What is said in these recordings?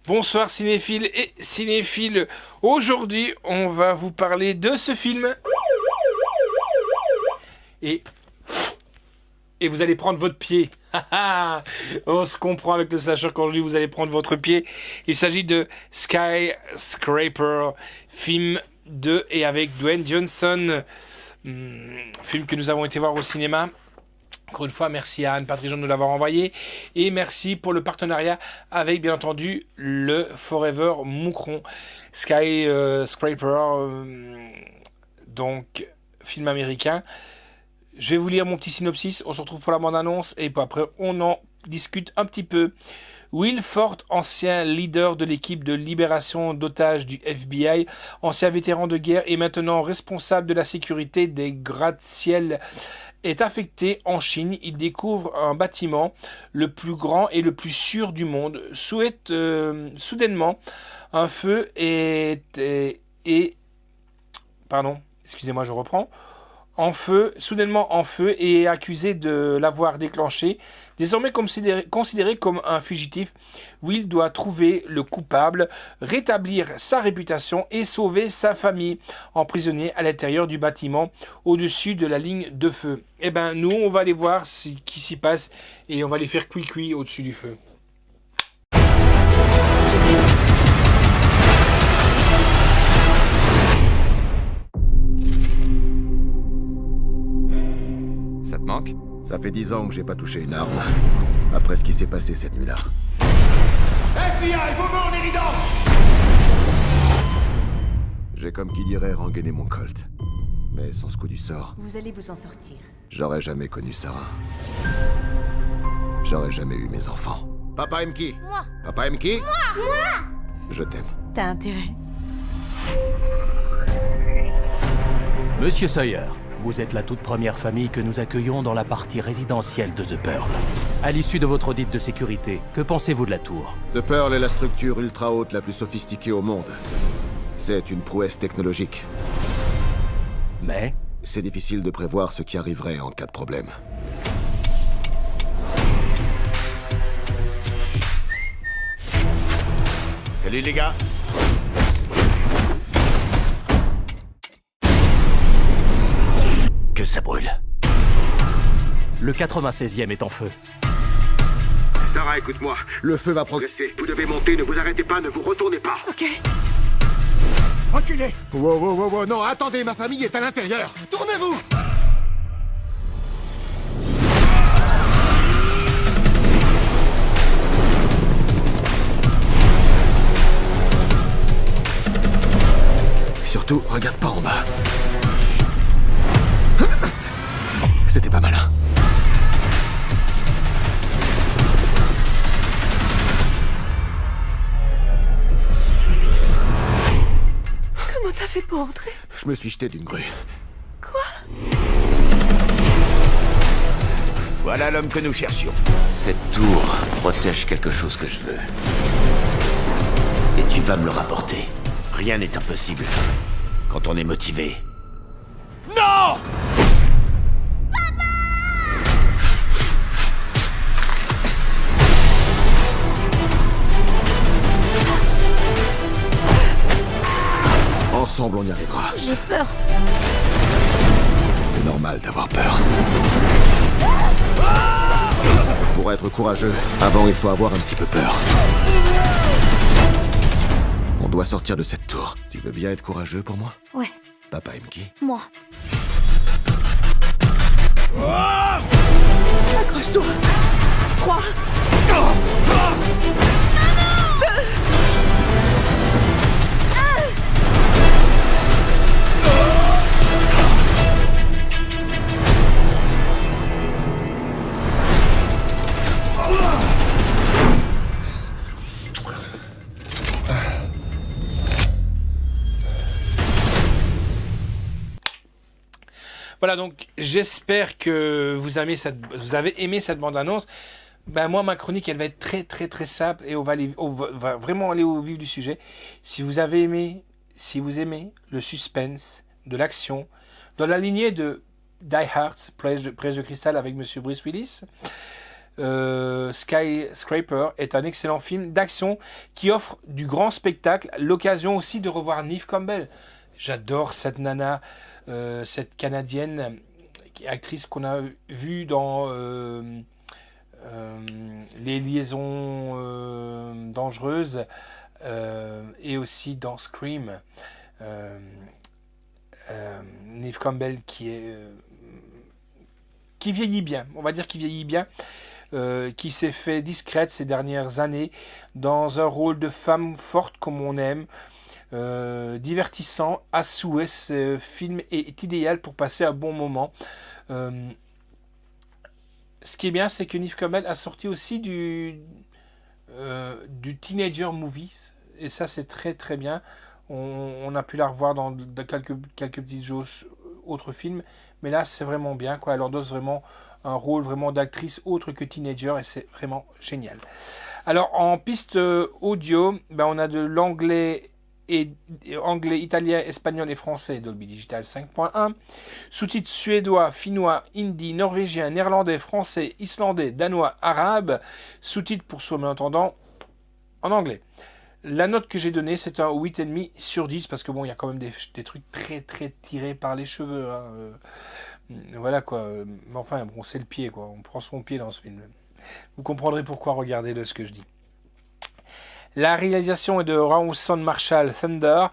Bonsoir cinéphiles et cinéphiles. Aujourd'hui, on va vous parler de ce film. Et vous allez prendre votre pied. On se comprend avec le slasher quand je dis vous allez prendre votre pied. Il s'agit de Skyscraper, film de et avec Dwayne Johnson. Film que nous avons été voir au cinéma. Encore une fois, merci à Anne-Patrick Jean de nous l'avoir envoyé. Et merci pour le partenariat avec, bien entendu, le Forever Moucron. Skyscraper, donc, film américain. Je vais vous lire mon petit synopsis. On se retrouve pour la bande-annonce. Et puis après, on en discute un petit peu. Will Ford, ancien leader de l'équipe de libération d'otages du FBI, ancien vétéran de guerre et maintenant responsable de la sécurité des gratte-ciel, est affecté en Chine. Il découvre un bâtiment, le plus grand et le plus sûr du monde. Soudainement, un feu soudainement en feu et est accusé de l'avoir déclenché. Désormais considéré comme un fugitif, Will doit trouver le coupable, rétablir sa réputation et sauver sa famille, emprisonnée à l'intérieur du bâtiment au-dessus de la ligne de feu. Eh ben, nous, on va aller voir ce qui s'y passe et on va les faire cuit au-dessus du feu. Ça te manque? Ça fait 10 ans que j'ai pas touché une arme. Après ce qui s'est passé cette nuit-là. FBI, vos mains en évidence! J'ai comme qui dirait rengainé mon Colt. Mais sans ce coup du sort, Vous allez vous en sortir. j'aurais jamais connu Sarah. J'aurais jamais eu mes enfants. Papa aime qui? Moi. Papa aime qui? Moi. Je t'aime. T'as intérêt. Monsieur Sawyer, vous êtes la toute première famille que nous accueillons dans la partie résidentielle de The Pearl. À l'issue de votre audit de sécurité, que pensez-vous de la tour? The Pearl est la structure ultra haute la plus sophistiquée au monde. C'est une prouesse technologique. Mais C'est difficile de prévoir ce qui arriverait en cas de problème. Salut les gars. que ça brûle. Le 96e est en feu. Sarah, écoute-moi. Le feu va Progressez. Vous devez monter, ne vous arrêtez pas, ne vous retournez pas. Ok. Reculez. Wow, non, attendez, ma famille est à l'intérieur. Tournez-vous. Surtout, regarde pas en bas. C'était pas malin. Comment t'as fait pour entrer? Je me suis jeté d'une grue. Voilà l'homme que nous cherchions. Cette tour protège quelque chose que je veux. Et tu vas me le rapporter. Rien n'est impossible quand on est motivé. Non! Ensemble, on y arrivera. J'ai peur. C'est normal d'avoir peur. Pour être courageux, avant il faut avoir un petit peu peur. On doit sortir de cette tour. Tu veux bien être courageux pour moi? Ouais, Papa aime qui? moi. Accroche-toi. 3. Voilà, donc j'espère que vous avez aimé cette bande-annonce. Ben moi, ma chronique, elle va être très très très simple et on va vraiment aller au vif du sujet. Si vous aimez le suspense, de l'action, dans la lignée de Die Hard, Prêche de cristal avec Monsieur Bruce Willis, Skyscraper est un excellent film d'action qui offre du grand spectacle, l'occasion aussi de revoir Neve Campbell. J'adore cette nana, cette Canadienne actrice qu'on a vue dans Les Liaisons Dangereuses et aussi dans Scream. Neve Campbell qui vieillit bien, on va dire qu'il vieillit bien, qui s'est fait discrète ces dernières années dans un rôle de femme forte comme on aime, divertissant à souhait. Ce film est idéal pour passer un bon moment. Ce qui est bien, c'est que Neve Campbell a sorti aussi du teenager movies, et ça c'est très très bien. On a pu la revoir dans quelques petits autres films, mais là c'est vraiment bien, quoi. Elle leur donne vraiment un rôle vraiment d'actrice autre que teenager, et c'est vraiment génial. Alors en piste audio, on a de l'anglais, anglais, italien, espagnol et français, Dolby Digital 5.1, sous-titres suédois, finnois, hindi, norvégien, néerlandais, français, islandais, danois, arabe, sous-titres pour soi malentendant en anglais. La note que j'ai donnée, c'est un 8,5 sur 10, parce que bon, il y a quand même des trucs très très tirés par les cheveux, hein. Voilà quoi, mais enfin bon, c'est le pied, quoi, on prend son pied dans ce film. Vous comprendrez pourquoi, regardez-le ce que je dis. La réalisation est de Rawson Marshall Thunder,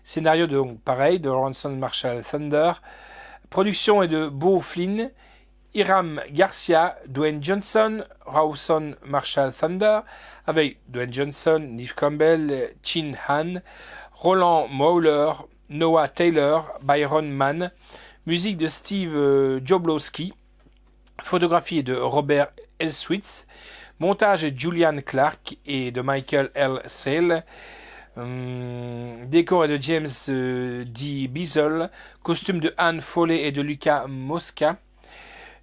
scénario de Rawson Marshall Thunder, production est de Beau Flynn, Hiram Garcia, Dwayne Johnson, Rawson Marshall Thunder, avec Dwayne Johnson, Neve Campbell, Chin Han, Roland Mowler, Noah Taylor, Byron Mann, musique de Steve Joblowski, photographie de Robert Elswitz, montage de Julian Clark et de Michael L. Sale, décor est de James D. Beazle, costume de Anne Foley et de Luca Mosca,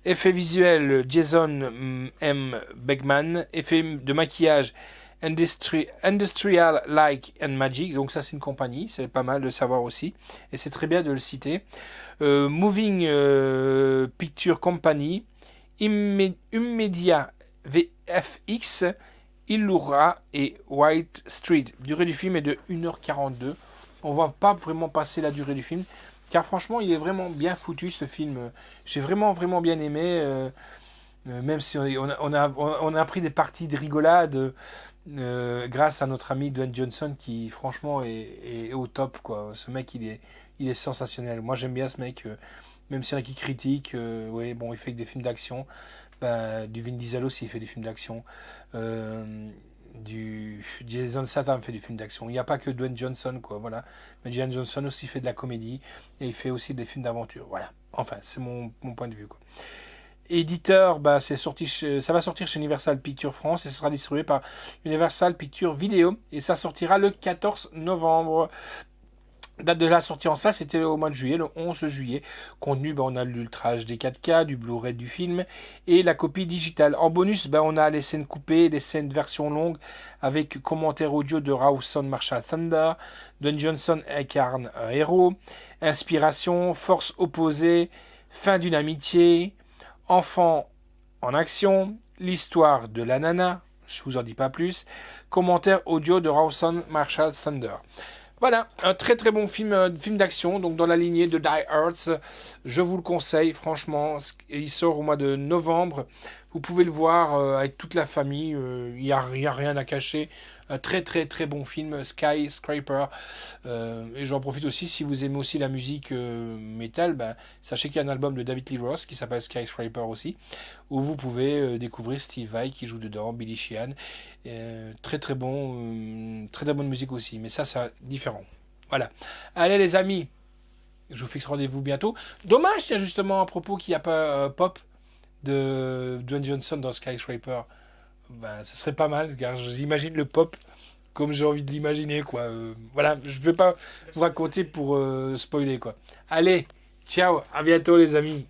effets visuels Jason M. Beckman, effets de maquillage Industrial Light and Magic, donc ça c'est une compagnie, c'est pas mal de savoir aussi, et c'est très bien de le citer. Moving Picture Company, Immedia VFX, Illura et White Street. Durée du film est de 1h42. On va pas vraiment passer la durée du film, car franchement il est vraiment bien foutu ce film. J'ai vraiment bien aimé, même si on a pris des parties de rigolade grâce à notre ami Dwayne Johnson, qui franchement est au top, quoi. Ce mec il est sensationnel. Moi j'aime bien ce mec, même s'il y en a qui critiquent. Ouais, bon, il fait que des films d'action. Du Vin Diesel aussi, il fait des films d'action. Du Jason Statham fait du film d'action. Il n'y a pas que Dwayne Johnson, quoi, voilà. Mais Dwayne Johnson aussi fait de la comédie, et il fait aussi des films d'aventure, voilà. Enfin, c'est mon point de vue, quoi. Éditeur, ça va sortir chez Universal Pictures France, et ce sera distribué par Universal Pictures Video, et ça sortira le 14 novembre. Date de la sortie en salle, c'était au mois de juillet, le 11 juillet. Contenu, on a l'Ultra HD 4K, du Blu-ray du film et la copie digitale. En bonus, on a les scènes coupées, les scènes de version longue avec commentaire audio de Rawson Marshall Thunder. Dwayne Johnson incarne un héros. Inspiration, force opposée, fin d'une amitié, enfant en action, l'histoire de la nana, je vous en dis pas plus. Commentaire audio de Rawson Marshall Thunder. Voilà, un très très bon film d'action, donc dans la lignée de Die Hard. Je vous le conseille, franchement. Il sort au mois de novembre. Vous pouvez le voir avec toute la famille. Il n'y a rien à cacher. Un très très très bon film, Skyscraper. Et j'en profite aussi, si vous aimez aussi la musique métal, sachez qu'il y a un album de David Lee Roth qui s'appelle Skyscraper aussi, où vous pouvez découvrir Steve Vai qui joue dedans, Billy Sheehan. Très très bon, très très bonne musique aussi, mais ça c'est différent. Voilà. Allez les amis, je vous fixe rendez-vous bientôt. Dommage, tiens, justement à propos qu'il n'y a pas Pop de Dwayne Johnson dans Skyscraper. Ça serait pas mal, car j'imagine le Pop comme j'ai envie de l'imaginer, quoi. Voilà, je ne vais pas vous raconter pour spoiler, quoi. Allez, ciao, à bientôt les amis.